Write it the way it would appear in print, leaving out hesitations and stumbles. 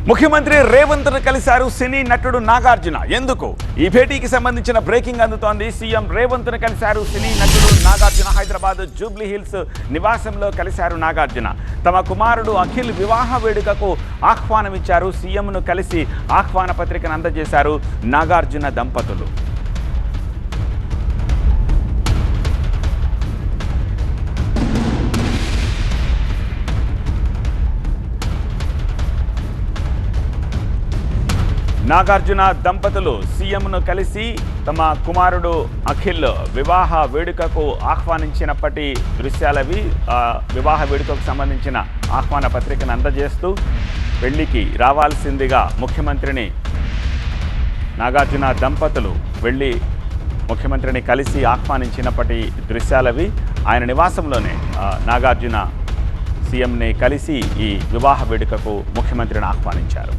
ముఖ్యమంత్రి రేవంత్ను కలిశారు సినీ నటుడు నాగార్జున. ఎందుకు? ఈ భేటీకి సంబంధించిన బ్రేకింగ్ అందుతోంది. సీఎం రేవంత్ను కలిశారు సినీ నటుడు నాగార్జున. హైదరాబాద్ జూబ్లీ హిల్స్ నివాసంలో కలిశారు నాగార్జున. తమ కుమారుడు అఖిల్ వివాహ వేడుకకు ఆహ్వానమిచ్చారు. సీఎంను కలిసి ఆహ్వాన పత్రికను అందజేశారు నాగార్జున దంపతులు. నాగార్జున దంపతులు సీఎంను కలిసి తమ కుమారుడు అఖిల్ వివాహ వేడుకకు ఆహ్వానించినప్పటి దృశ్యాలవి. వివాహ వేడుకకు సంబంధించిన ఆహ్వాన పత్రికను అందజేస్తూ పెళ్లికి రావాల్సిందిగా ముఖ్యమంత్రిని నాగార్జున దంపతులు వెళ్ళి ముఖ్యమంత్రిని కలిసి ఆహ్వానించినప్పటి దృశ్యాలవి. ఆయన నివాసంలోనే నాగార్జున సీఎంని కలిసి ఈ వివాహ వేడుకకు ముఖ్యమంత్రిని ఆహ్వానించారు.